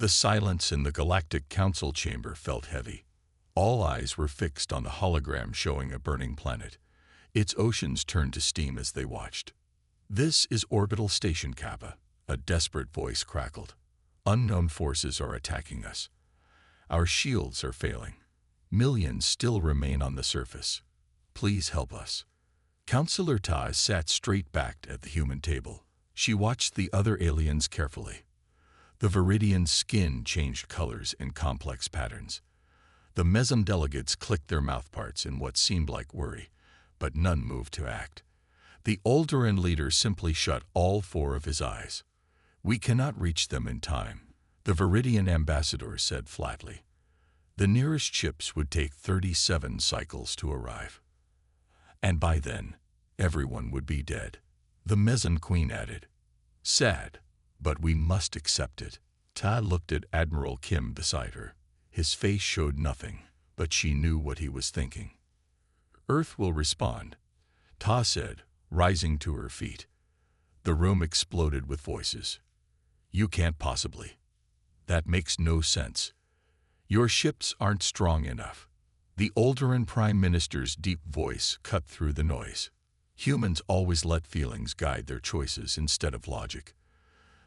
The silence in the Galactic Council chamber felt heavy. All eyes were fixed on the hologram showing a burning planet. Its oceans turned to steam as they watched. "This is Orbital Station Kappa," a desperate voice crackled. "Unknown forces are attacking us. Our shields are failing. Millions still remain on the surface. Please help us." Counselor Ta sat straight-backed at the human table. She watched the other aliens carefully. The Viridian's skin changed colors in complex patterns. The Mesem delegates clicked their mouthparts in what seemed like worry, but none moved to act. The Alderaan leader simply shut all four of his eyes. "We cannot reach them in time," the Viridian ambassador said flatly. "The nearest ships would take 37 cycles to arrive. And by then, everyone would be dead," the Meson Queen added. "Sad, but we must accept it." Ta looked at Admiral Kim beside her. His face showed nothing, but she knew what he was thinking. "Earth will respond," Ta said, rising to her feet. The room exploded with voices. "You can't possibly. That makes no sense. Your ships aren't strong enough." The Alderaan Prime Minister's deep voice cut through the noise. "Humans always let feelings guide their choices instead of logic.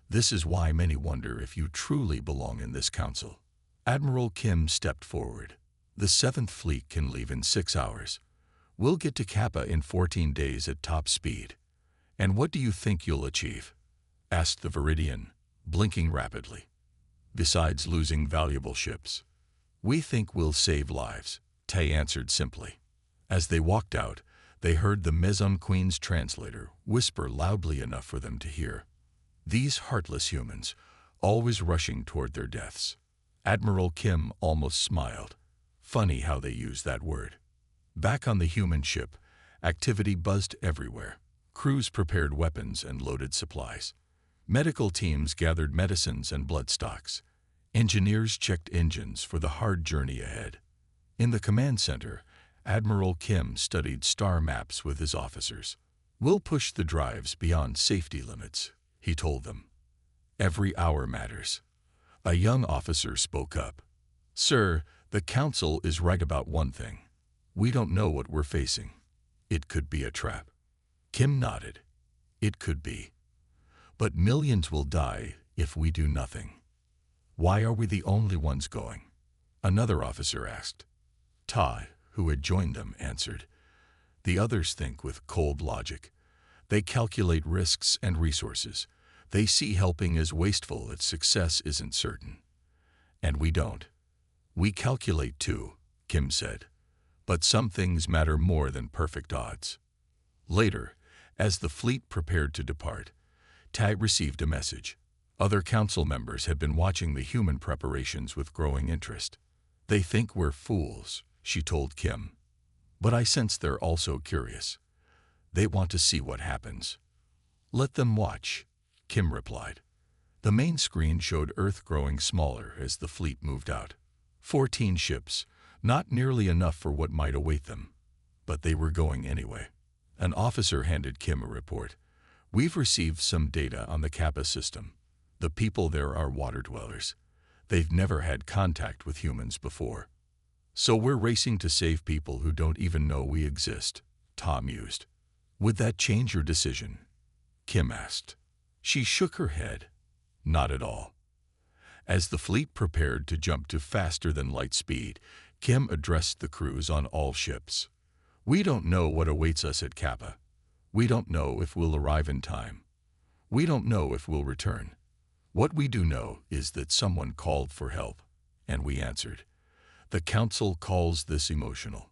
This is why many wonder if you truly belong in this council." Admiral Kim stepped forward. "The 7th Fleet can leave in 6 hours. We'll get to Kappa in 14 days at top speed." "And what do you think you'll achieve?" asked the Viridian, blinking rapidly. "Besides losing valuable ships, we think we'll save lives," Tay answered simply. As they walked out, they heard the Meson Queen's translator whisper loudly enough for them to hear. "These heartless humans, always rushing toward their deaths." Admiral Kim almost smiled. Funny how they use that word. Back on the human ship, activity buzzed everywhere. Crews prepared weapons and loaded supplies. Medical teams gathered medicines and blood stocks. Engineers checked engines for the hard journey ahead. In the command center, Admiral Kim studied star maps with his officers. "We'll push the drives beyond safety limits," he told them. "Every hour matters." A young officer spoke up. "Sir, the Council is right about one thing. We don't know what we're facing. It could be a trap." Kim nodded. "It could be. But millions will die if we do nothing." "Why are we the only ones going?" another officer asked. Ta, who had joined them, answered. "The others think with cold logic. They calculate risks and resources. They see helping as wasteful if success isn't certain. And we don't. We calculate too," Kim said. "But some things matter more than perfect odds." Later, as the fleet prepared to depart, Tai received a message. Other council members had been watching the human preparations with growing interest. "They think we're fools," she told Kim. "But I sense they're also curious. They want to see what happens." "Let them watch," Kim replied. The main screen showed Earth growing smaller as the fleet moved out. 14 ships, not nearly enough for what might await them. But they were going anyway. An officer handed Kim a report. "We've received some data on the Kappa system. The people there are water dwellers. They've never had contact with humans before. So we're racing to save people who don't even know we exist," Tom mused. "Would that change your decision?" Kim asked. She shook her head. "Not at all." As the fleet prepared to jump to faster-than-light speed, Kim addressed the crews on all ships. "We don't know what awaits us at Kappa. We don't know if we'll arrive in time. We don't know if we'll return. What we do know is that someone called for help, and we answered. The Council calls this emotional,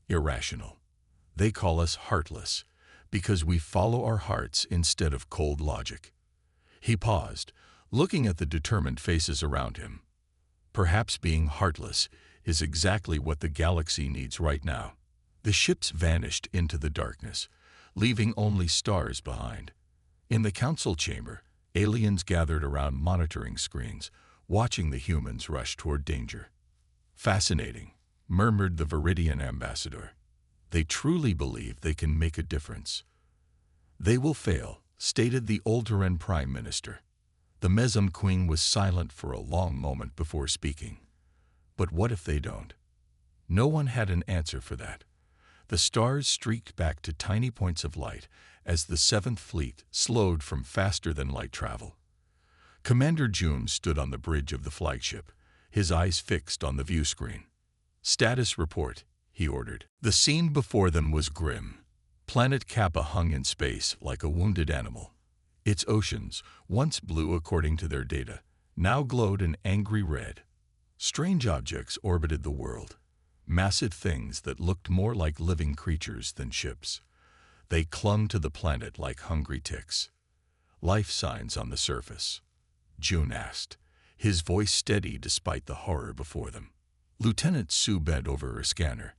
irrational. They call us heartless, because we follow our hearts instead of cold logic." He paused, looking at the determined faces around him. "Perhaps being heartless is exactly what the galaxy needs right now." The ships vanished into the darkness, leaving only stars behind. In the council chamber, aliens gathered around monitoring screens, watching the humans rush toward danger. "Fascinating," murmured the Viridian ambassador. "They truly believe they can make a difference." "They will fail," stated the Alderaan Prime Minister. The Mesem Queen was silent for a long moment before speaking. But what if they don't? No one had an answer for that. The stars streaked back to tiny points of light as the Seventh Fleet slowed from faster-than-light travel. Commander June stood on the bridge of the flagship, his eyes fixed on the view screen. "Status report," he ordered. The scene before them was grim. Planet Kappa hung in space like a wounded animal. Its oceans, once blue according to their data, now glowed an angry red. Strange objects orbited the world, massive things that looked more like living creatures than ships. They clung to the planet like hungry ticks. "Life signs on the surface?" June asked, his voice steady despite the horror before them. Lieutenant Sue bent over her scanner.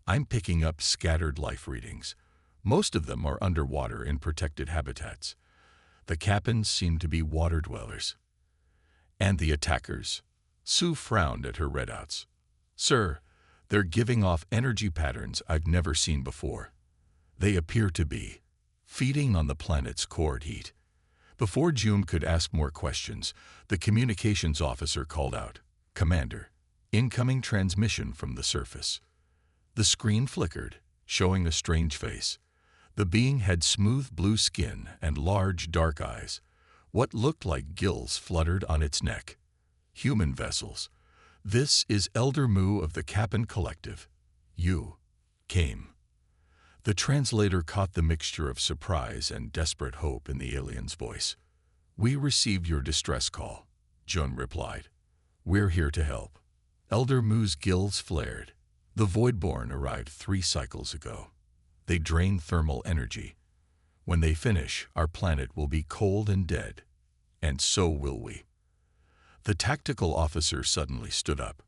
"I'm picking up scattered life readings. Most of them are underwater in protected habitats. The captains seem to be water dwellers." "And the attackers?" Sue frowned at her readouts. "Sir, they're giving off energy patterns I've never seen before. They appear to be feeding on the planet's core heat." Before June could ask more questions, the communications officer called out, "Commander, incoming transmission from the surface." The screen flickered, showing a strange face. The being had smooth blue skin and large dark eyes. What looked like gills fluttered on its neck. "Human vessels. This is Elder Mu of the Kappan Collective. You came." The translator caught the mixture of surprise and desperate hope in the alien's voice. "We received your distress call," Jun replied. "We're here to help." Elder Mu's gills flared. "The Voidborn arrived 3 cycles ago. They drain thermal energy. When they finish, our planet will be cold and dead. And so will we." The tactical officer suddenly stood up.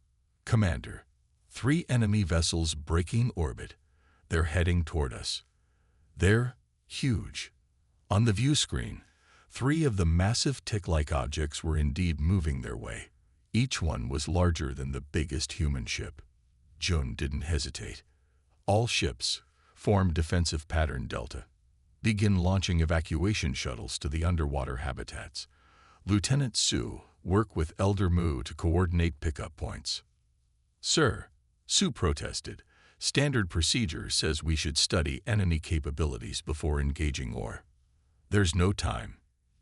"Commander, 3 enemy vessels breaking orbit. They're heading toward us. They're huge." On the view screen, 3 of the massive tick-like objects were indeed moving their way. Each one was larger than the biggest human ship. Jun didn't hesitate. "All ships, form defensive pattern delta. Begin launching evacuation shuttles to the underwater habitats. Lieutenant Sue, work with Elder Mu to coordinate pickup points." "Sir," Sue protested, "standard procedure says we should study enemy capabilities before engaging or." "There's no time."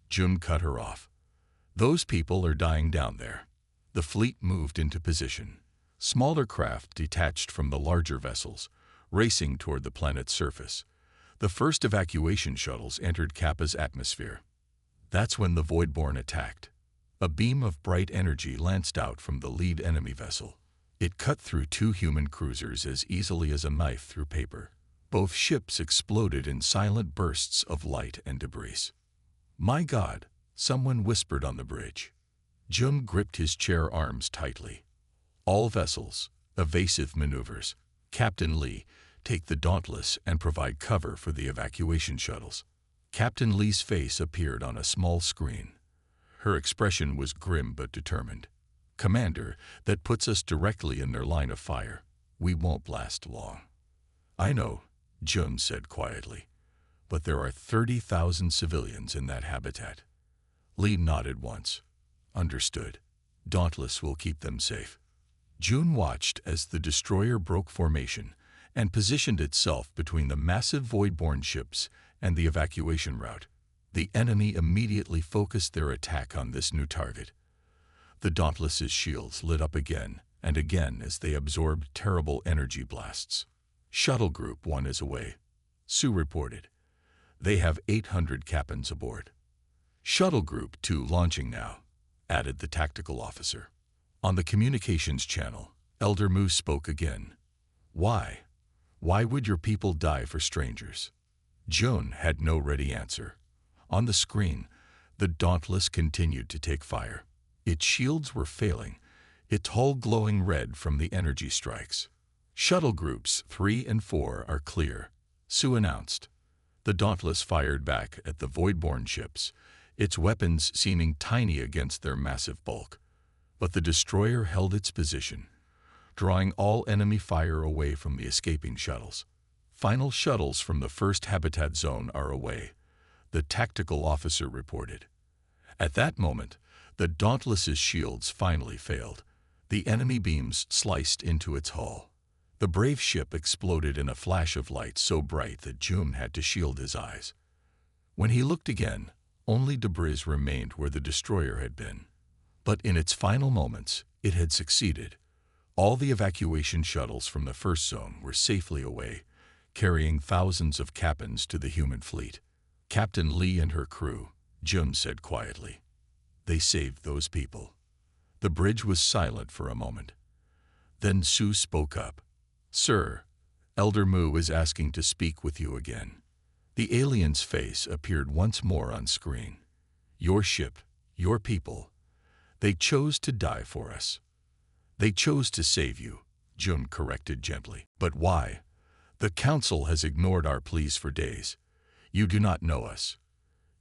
Jun cut her off. "Those people are dying down there." The fleet moved into position. Smaller craft detached from the larger vessels, racing toward the planet's surface. The first evacuation shuttles entered Kappa's atmosphere. That's when the Voidborn attacked. A beam of bright energy lanced out from the lead enemy vessel. It cut through 2 human cruisers as easily as a knife through paper. Both ships exploded in silent bursts of light and debris. "My God," someone whispered on the bridge. Jun gripped his chair arms tightly. "All vessels, evasive maneuvers. Captain Lee, take the Dauntless and provide cover for the evacuation shuttles." Captain Lee's face appeared on a small screen. Her expression was grim but determined. "Commander, that puts us directly in their line of fire. We won't last long." "I know," Jun said quietly, "but there are 30,000 civilians in that habitat." Lee nodded once. "Understood. Dauntless will keep them safe." Jun watched as the destroyer broke formation and positioned itself between the massive Voidborn ships and the evacuation route. The enemy immediately focused their attack on this new target. The Dauntless's shields lit up again and again as they absorbed terrible energy blasts. "Shuttle Group 1 is away," Sue reported. "They have 800 Kappans aboard." "Shuttle Group 2 launching now," added the tactical officer. On the communications channel, Elder Mu spoke again. "Why? Why would your people die for strangers?" Jun had no ready answer. On the screen, the Dauntless continued to take fire. Its shields were failing, its hull glowing red from the energy strikes. "Shuttle Groups 3 and 4 are clear," Sue announced. The Dauntless fired back at the Voidborn ships, its weapons seeming tiny against their massive bulk. But the destroyer held its position, drawing all enemy fire away from the escaping shuttles. "Final shuttles from the first habitat zone are away," the tactical officer reported. At that moment, the Dauntless's shields finally failed. The enemy beams sliced into its hull. The brave ship exploded in a flash of light so bright that June had to shield his eyes. When he looked again, only debris remained where the destroyer had been. But in its final moments, it had succeeded. All the evacuation shuttles from the first zone were safely away, carrying thousands of captains to the human fleet. Captain Lee and her crew, Jun said quietly. They saved those people. The bridge was silent for a moment. Then Sue spoke up. Sir, Elder Mu is asking to speak with you again. The alien's face appeared once more on screen. Your ship, your people, they chose to die for us. They chose to save you, Jun corrected gently. But why? The Council has ignored our pleas for days. You do not know us.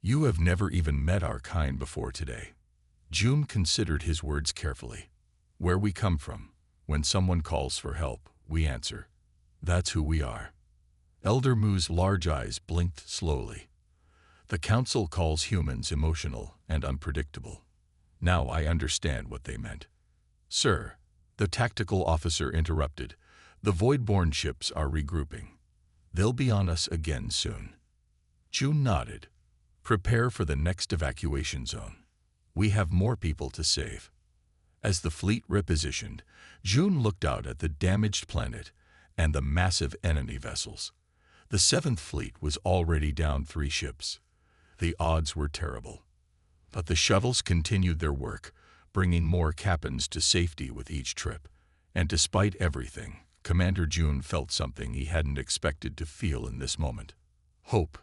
You have never even met our kind before today. Jun considered his words carefully. Where we come from, when someone calls for help, we answer. That's who we are. Elder Mu's large eyes blinked slowly. The Council calls humans emotional and unpredictable. Now I understand what they meant. Sir, the tactical officer interrupted. The Voidborn ships are regrouping. They'll be on us again soon. Jun nodded. Prepare for the next evacuation zone. We have more people to save. As the fleet repositioned, Jun looked out at the damaged planet and the massive enemy vessels. The 7th Fleet was already down 3 ships. The odds were terrible. But the shuttles continued their work, bringing more captains to safety with each trip. And despite everything, Commander Jun felt something he hadn't expected to feel in this moment. Hope.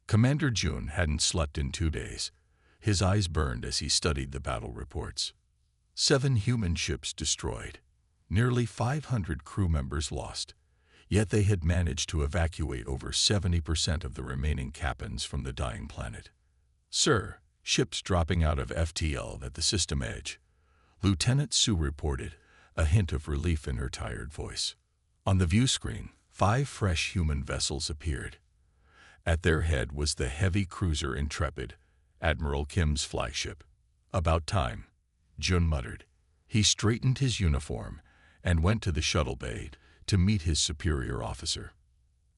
Commander Jun hadn't slept in 2 days. His eyes burned as he studied the battle reports. 7 human ships destroyed. Nearly 500 crew members lost. Yet they had managed to evacuate over 70% of the remaining captains from the dying planet. Sir, ships dropping out of FTL at the system edge. Lieutenant Sue reported, a hint of relief in her tired voice. On the view screen, 5 fresh human vessels appeared. At their head was the heavy cruiser Intrepid, Admiral Kim's flagship. About time, Jun muttered. He straightened his uniform and went to the shuttle bay to meet his superior officer.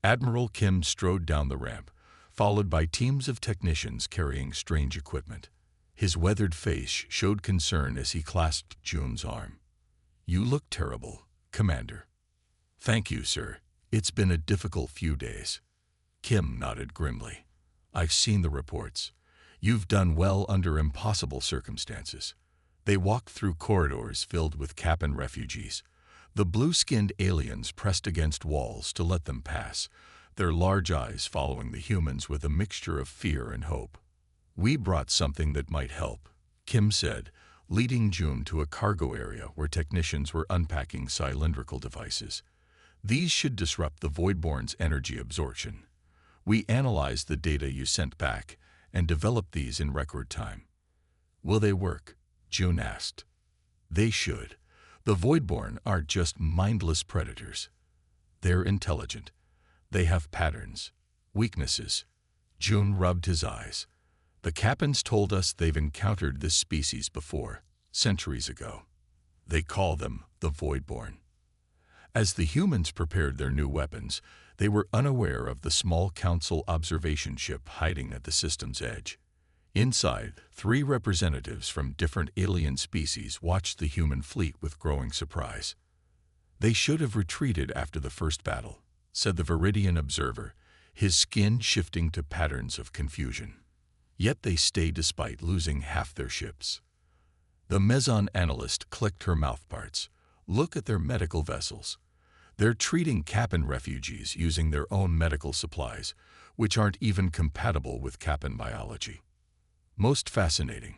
Admiral Kim strode down the ramp, followed by teams of technicians carrying strange equipment. His weathered face showed concern as he clasped Jun's arm. You look terrible, Commander. Thank you, sir. It's been a difficult few days. Kim nodded grimly. I've seen the reports. You've done well under impossible circumstances. They walked through corridors filled with Kappan refugees. The blue-skinned aliens pressed against walls to let them pass, their large eyes following the humans with a mixture of fear and hope. We brought something that might help, Kim said, leading Jun to a cargo area where technicians were unpacking cylindrical devices. These should disrupt the Voidborn's energy absorption. We analyzed the data you sent back and developed these in record time. Will they work? Jun asked. They should. The Voidborn aren't just mindless predators. They're intelligent. They have patterns, weaknesses. Jun rubbed his eyes. The Kappans told us they've encountered this species before, centuries ago. They call them the Voidborn. As the humans prepared their new weapons, they were unaware of the small Council observation ship hiding at the system's edge. Inside, 3 representatives from different alien species watched the human fleet with growing surprise. They should have retreated after the first battle, said the Viridian observer, his skin shifting to patterns of confusion. Yet they stayed despite losing half their ships. The Meson analyst clicked her mouthparts. Look at their medical vessels. They're treating Kappan refugees using their own medical supplies, which aren't even compatible with Kappan biology. Most fascinating,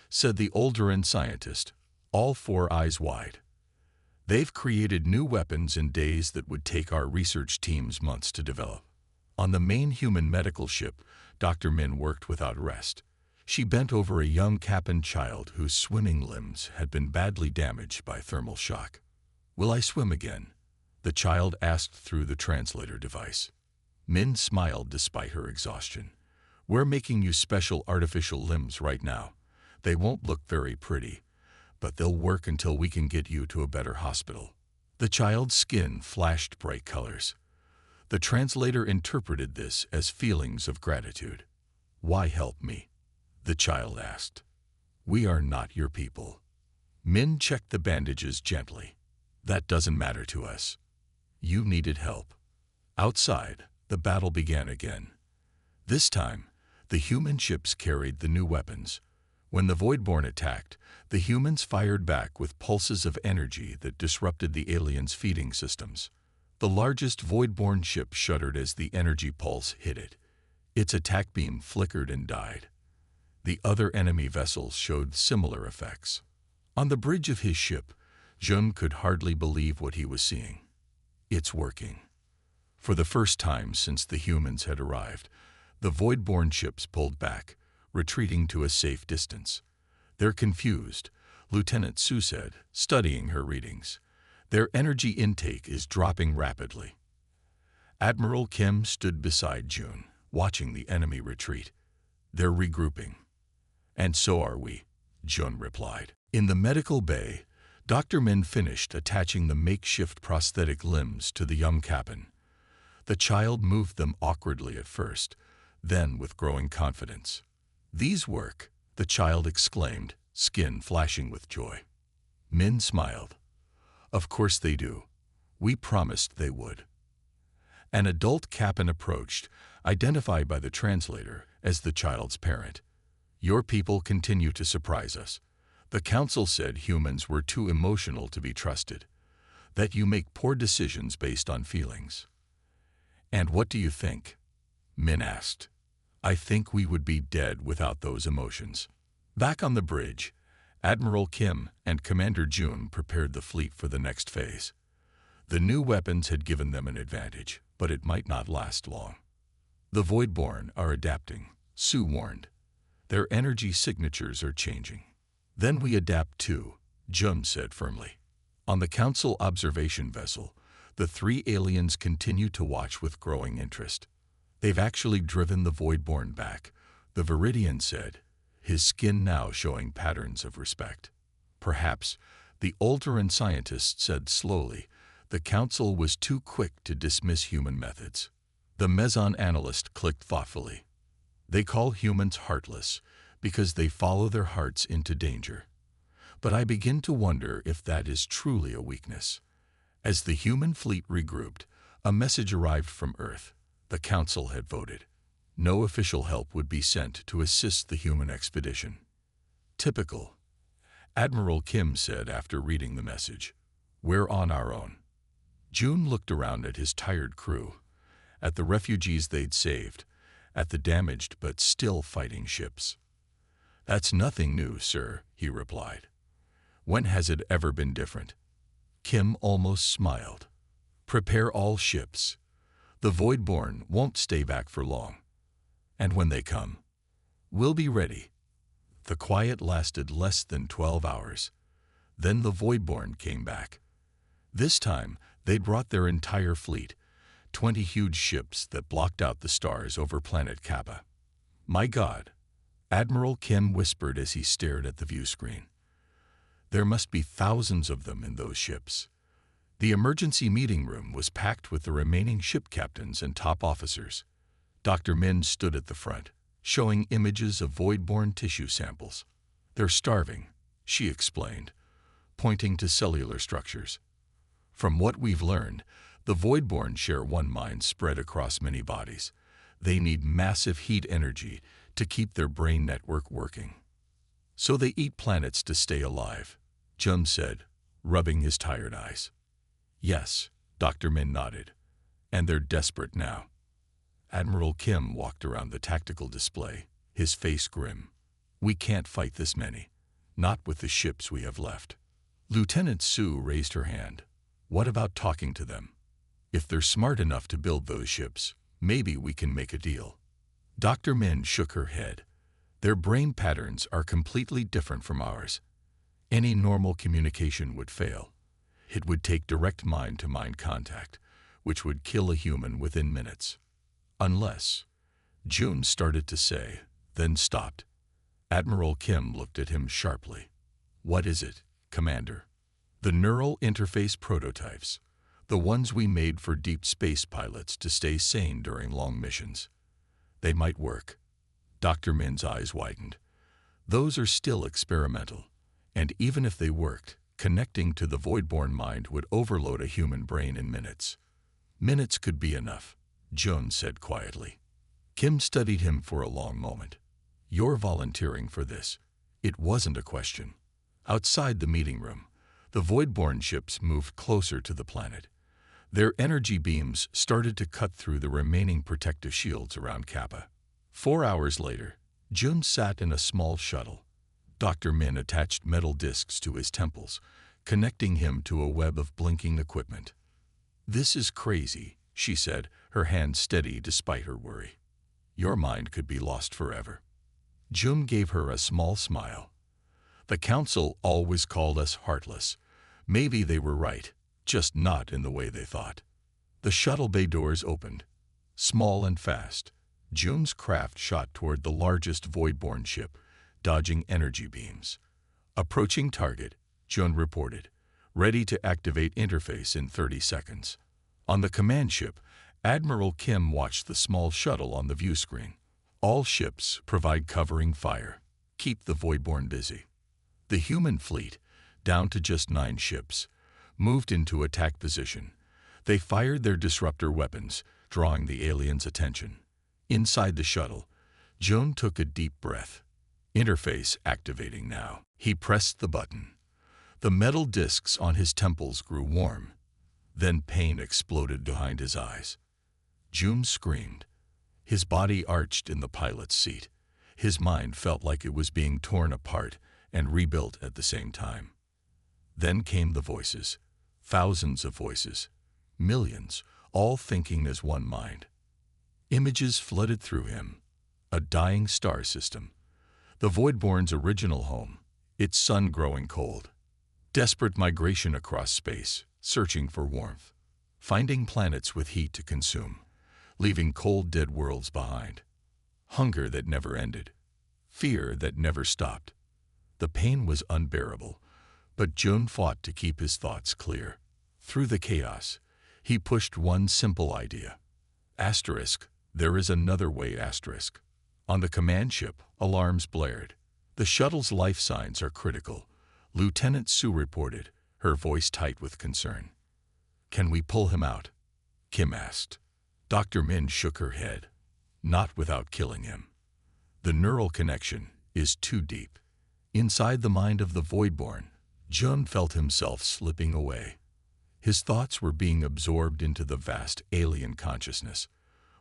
said the Oldoran scientist, all 4 eyes wide. They've created new weapons in days that would take our research teams months to develop. On the main human medical ship, Dr. Min worked without rest. She bent over a young Kappan child whose swimming limbs had been badly damaged by thermal shock. Will I swim again? The child asked through the translator device. Min smiled despite her exhaustion. We're making you special artificial limbs right now. They won't look very pretty, but they'll work until we can get you to a better hospital." The child's skin flashed bright colors. The translator interpreted this as feelings of gratitude. "Why help me?" the child asked. "We are not your people." Min checked the bandages gently. "That doesn't matter to us. You needed help." Outside, the battle began again. This time, the human ships carried the new weapons. When the Voidborn attacked, the humans fired back with pulses of energy that disrupted the aliens' feeding systems. The largest Voidborn ship shuddered as the energy pulse hit it. Its attack beam flickered and died. The other enemy vessels showed similar effects. On the bridge of his ship, Jun could hardly believe what he was seeing. It's working. For the first time since the humans had arrived, the Voidborn ships pulled back, retreating to a safe distance. "They're confused," Lieutenant Su said, studying her readings. "Their energy intake is dropping rapidly." Admiral Kim stood beside Jun, watching the enemy retreat. "They're regrouping." "And so are we," Jun replied. In the medical bay, Dr. Min finished attaching the makeshift prosthetic limbs to the young cabin. The child moved them awkwardly at first, then with growing confidence. "These work," the child exclaimed, skin flashing with joy. Min smiled. "Of course they do. We promised they would." An adult Kappan approached, identified by the translator as the child's parent. "Your people continue to surprise us. The council said humans were too emotional to be trusted, that you make poor decisions based on feelings." "And what do you think?" Min asked. "I think we would be dead without those emotions." Back on the bridge, Admiral Kim and Commander Jun prepared the fleet for the next phase. The new weapons had given them an advantage, but it might not last long. "The Voidborn are adapting," Su warned. "Their energy signatures are changing." "Then we adapt too," Jun said firmly. On the Council observation vessel, the three aliens continued to watch with growing interest. "They've actually driven the Voidborn back," the Viridian said, his skin now showing patterns of respect. "Perhaps," the Ulteran scientist said slowly, "the Council was too quick to dismiss human methods." The Meson analyst clicked thoughtfully. "They call humans heartless because they follow their hearts into danger. But I begin to wonder if that is truly a weakness." As the human fleet regrouped, a message arrived from Earth. The Council had voted. No official help would be sent to assist the human expedition. "Typical," Admiral Kim said after reading the message. "We're on our own." Jun looked around at his tired crew, at the refugees they'd saved, at the damaged but still fighting ships. "That's nothing new, sir," he replied. "When has it ever been different?" Kim almost smiled. "Prepare all ships. The Voidborn won't stay back for long. And when they come, we'll be ready." The quiet lasted less than 12 hours. Then the Voidborn came back. This time, they'd brought their entire fleet, 20 huge ships that blocked out the stars over planet Kappa. "My God," Admiral Kim whispered as he stared at the view screen. "There must be thousands of them in those ships." The emergency meeting room was packed with the remaining ship captains and top officers. Dr. Min stood at the front, showing images of Voidborn tissue samples. "They're starving," she explained, pointing to cellular structures. "From what we've learned, the Voidborn share one mind spread across many bodies. They need massive heat energy to keep their brain network working. So they eat planets to stay alive," Jun said, rubbing his tired eyes. "Yes," Dr. Min nodded. "And they're desperate now." Admiral Kim walked around the tactical display, his face grim. "We can't fight this many, not with the ships we have left." Lieutenant Su raised her hand. "What about talking to them? If they're smart enough to build those ships, maybe we can make a deal." Dr. Min shook her head. "Their brain patterns are completely different from ours. Any normal communication would fail. It would take direct mind-to-mind contact, which would kill a human within minutes. Unless," Jun started to say, then stopped. Admiral Kim looked at him sharply. What is it, Commander? The neural interface prototypes. The ones we made for deep space pilots to stay sane during long missions. They might work. Dr. Min's eyes widened. Those are still experimental, and even if they worked, connecting to the voidborn mind would overload a human brain in minutes. Minutes could be enough, Jones said quietly. Kim studied him for a long moment. You're volunteering for this. It wasn't a question. Outside the meeting room, the voidborn ships moved closer to the planet. Their energy beams started to cut through the remaining protective shields around Kappa. 4 hours later, Jun sat in a small shuttle. Dr. Min attached metal discs to his temples, connecting him to a web of blinking equipment. This is crazy, she said, her hand steady despite her worry. Your mind could be lost forever. Jun gave her a small smile. The council always called us Heartless. Maybe they were right, just not in the way they thought. The shuttle bay doors opened. Small and fast, Jun's craft shot toward the largest voidborn ship, dodging energy beams. Approaching target, Jun reported, ready to activate interface in 30 seconds. On the command ship, Admiral Kim watched the small shuttle on the view screen. All ships provide covering fire. Keep the voidborn busy. The human fleet, down to just 9 ships, moved into attack position. They fired their disruptor weapons, drawing the aliens' attention. Inside the shuttle, Jun took a deep breath. Interface activating now. He pressed the button. The metal discs on his temples grew warm. Then pain exploded behind his eyes. Jun screamed. His body arched in the pilot's seat. His mind felt like it was being torn apart and rebuilt at the same time. Then came the voices. Thousands of voices. Millions, all thinking as one mind. Images flooded through him. A dying star system. The Voidborn's original home, its sun growing cold. Desperate migration across space, searching for warmth. Finding planets with heat to consume, leaving cold dead worlds behind. Hunger that never ended. Fear that never stopped. The pain was unbearable, but Jun fought to keep his thoughts clear. Through the chaos, he pushed one simple idea. Asterisk, there is another way, asterisk. On the command ship, alarms blared. The shuttle's life signs are critical, Lieutenant Sue reported, her voice tight with concern. Can we pull him out? Kim asked. Dr. Min shook her head. Not without killing him. The neural connection is too deep. Inside the mind of the Voidborn, Jun felt himself slipping away. His thoughts were being absorbed into the vast alien consciousness.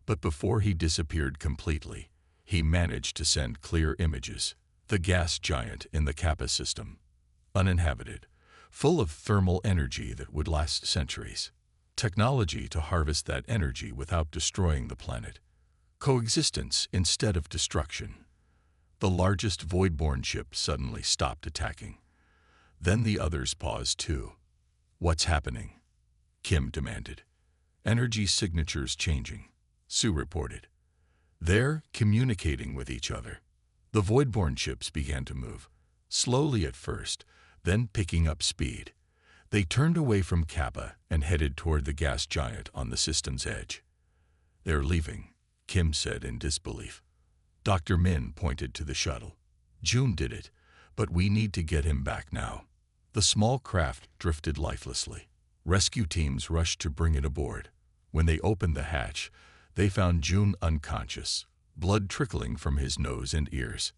But before he disappeared completely, he managed to send clear images. The gas giant in the Kappa system. Uninhabited, full of thermal energy that would last centuries. Technology to harvest that energy without destroying the planet. Coexistence instead of destruction. The largest Voidborn ship suddenly stopped attacking. Then the others paused too. What's happening? Kim demanded. Energy signatures changing, Sue reported. They're communicating with each other. The Voidborn ships began to move, slowly at first, then picking up speed. They turned away from Kappa and headed toward the gas giant on the system's edge. They're leaving, Kim said in disbelief. Dr. Min pointed to the shuttle. Jun did it, but we need to get him back now. The small craft drifted lifelessly. Rescue teams rushed to bring it aboard. When they opened the hatch, they found Jun unconscious, blood trickling from his nose and ears.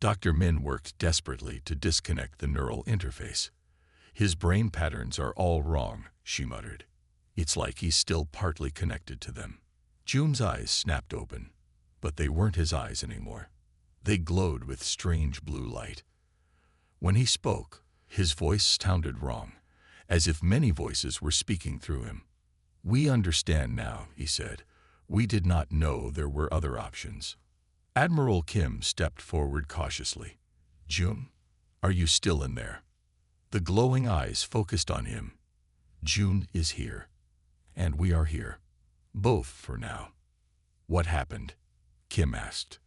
Dr. Min worked desperately to disconnect the neural interface. His brain patterns are all wrong, she muttered. It's like he's still partly connected to them. Jun's eyes snapped open, but they weren't his eyes anymore. They glowed with strange blue light. When he spoke, his voice sounded wrong, as if many voices were speaking through him. We understand now, he said. We did not know there were other options. Admiral Kim stepped forward cautiously. Jun, are you still in there? The glowing eyes focused on him. Jun is here. And we are here. Both for now. What happened? Kim asked.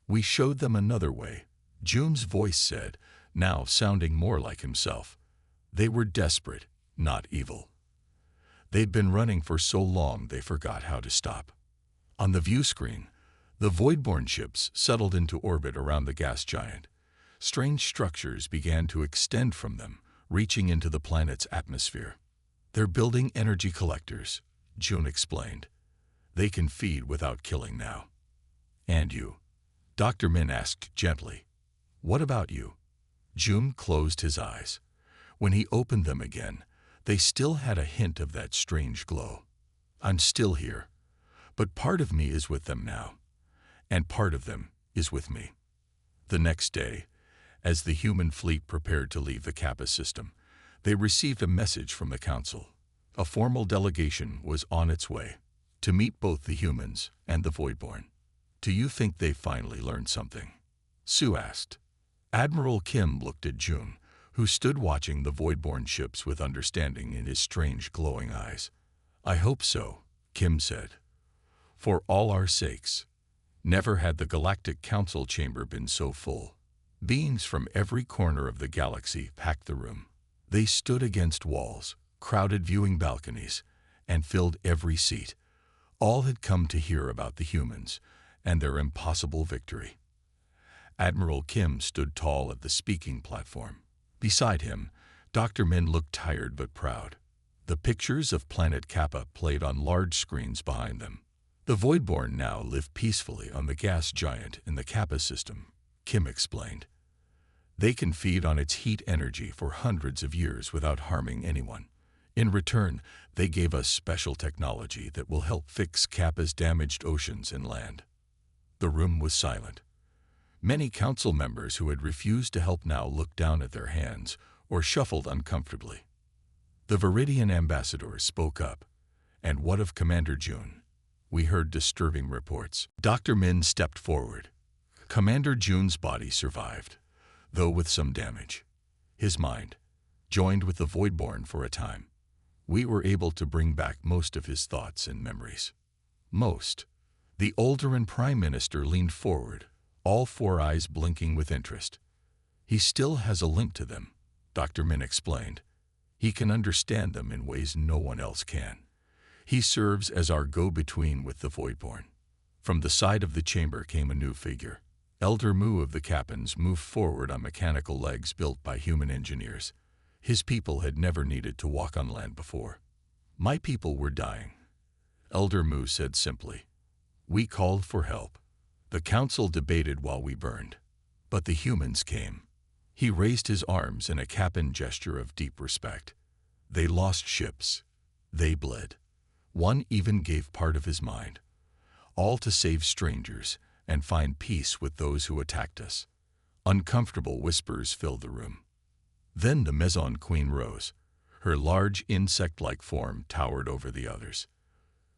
We showed them another way. June's voice said, now sounding more like himself. They were desperate, not evil. They'd been running for so long they forgot how to stop. On the view screen, the Voidborn ships settled into orbit around the gas giant. Strange structures began to extend from them, reaching into the planet's atmosphere. They're building energy collectors, June explained. They can feed without killing now. And you? Dr. Min asked gently. What about you? June closed his eyes. When he opened them again, they still had a hint of that strange glow. I'm still here, but part of me is with them now, and part of them is with me. The next day, as the human fleet prepared to leave the Kappa system, they received a message from the Council. A formal delegation was on its way to meet both the humans and the Voidborn. Do you think they finally learned something? Sue asked. Admiral Kim looked at June, who stood watching the Voidborn ships with understanding in his strange glowing eyes. I hope so, Kim said. For all our sakes. Never had the Galactic Council chamber been so full. Beings from every corner of the galaxy packed the room. They stood against walls, crowded viewing balconies, and filled every seat. All had come to hear about the humans and their impossible victory. Admiral Kim stood tall at the speaking platform. Beside him, Dr. Min looked tired but proud. The pictures of Planet Kappa played on large screens behind them. The Voidborn now live peacefully on the gas giant in the Kappa system, Kim explained. They can feed on its heat energy for hundreds of years without harming anyone. In return, they gave us special technology that will help fix Kappa's damaged oceans and land. The room was silent. Many council members who had refused to help now looked down at their hands or shuffled uncomfortably. The Viridian ambassadors spoke up. And what of Commander June? We heard disturbing reports. Dr. Min stepped forward. Commander June's body survived, though with some damage. His mind joined with the Voidborn for a time. We were able to bring back most of his thoughts and memories. Most. The Olderan Prime Minister leaned forward, all four eyes blinking with interest. He still has a link to them, Dr. Min explained. He can understand them in ways no one else can. He serves as our go-between with the Voidborn. From the side of the chamber came a new figure. Elder Mu of the Kappans moved forward on mechanical legs built by human engineers. His people had never needed to walk on land before. My people were dying, Elder Mu said simply. We called for help. The council debated while we burned. But the humans came. He raised his arms in a Kappan gesture of deep respect. They lost ships. They bled. One even gave part of his mind. All to save strangers and find peace with those who attacked us. Uncomfortable whispers filled the room. Then the Maison Queen rose. Her large insect-like form towered over the others.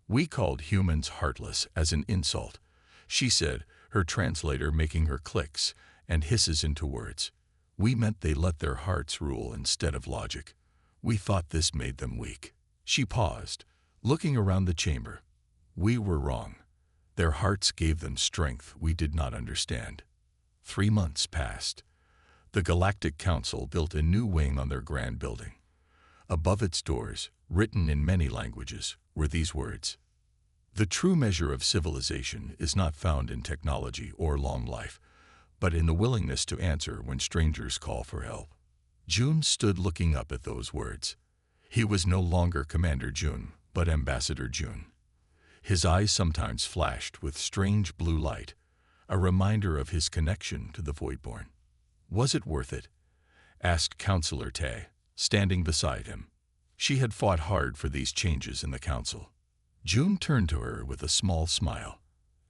We called humans heartless as an insult, she said, her translator making her clicks and hisses into words. We meant they let their hearts rule instead of logic. We thought this made them weak. She paused, looking around the chamber. We were wrong. Their hearts gave them strength we did not understand. 3 months passed. The Galactic Council built a new wing on their grand building. Above its doors, written in many languages, were these words. The true measure of civilization is not found in technology or long life, but in the willingness to answer when strangers call for help. June stood looking up at those words. He was no longer Commander June, but Ambassador June. His eyes sometimes flashed with strange blue light, a reminder of his connection to the Voidborn. Was it worth it? Asked Councillor Tay, standing beside him. She had fought hard for these changes in the council. June turned to her with a small smile.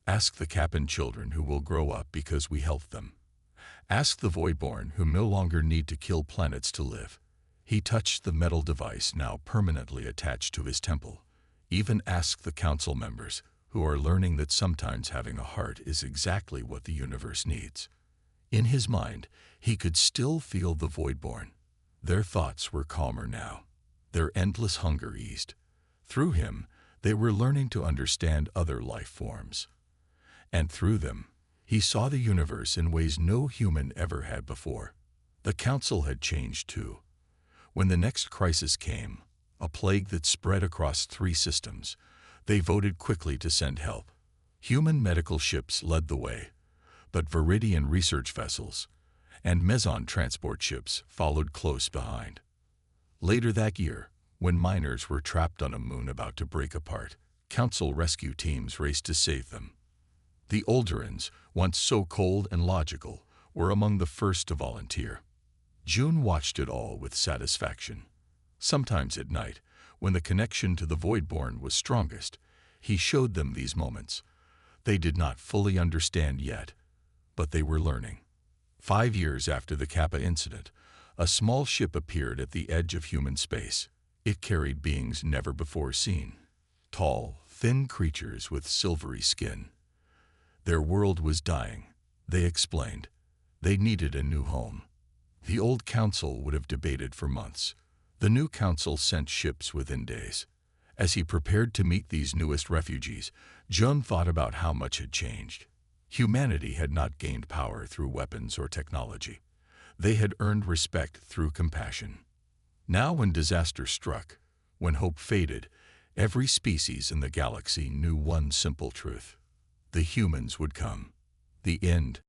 Ask the Kappan children who will grow up because we helped them. Ask the Voidborn who no longer need to kill planets to live. He touched the metal device now permanently attached to his temple. Even ask the council members who are learning that sometimes having a heart is exactly what the universe needs. In his mind, he could still feel the Voidborn. Their thoughts were calmer now. Their endless hunger eased. Through him, they were learning to understand other life forms. And through them, He saw the universe in ways no human ever had before. The council had changed too. When the next crisis came, a plague that spread across 3 systems, they voted quickly to send help. Human medical ships led the way, but Viridian research vessels and Meson transport ships followed close behind. Later that year, when miners were trapped on a moon about to break apart, council rescue teams raced to save them. The Oldurans, once so cold and logical, were among the first to volunteer. June watched it all with satisfaction. Sometimes at night, when the connection to the Voidborn was strongest, he showed them these moments. They did not fully understand yet, but they were learning. 5 years after the Kappa incident, a small ship appeared at the edge of human space. It carried beings never before seen. Tall, thin creatures with silvery skin. Their world was dying, they explained. They needed a new home. The old council would have debated for months. The new council sent ships within days. As he prepared to meet these newest refugees, Jun thought about how much had changed. Humanity had not gained power through weapons or technology. They had earned respect through compassion. Now when disaster struck, when hope faded, every species in the galaxy knew one simple truth. The humans would come. The end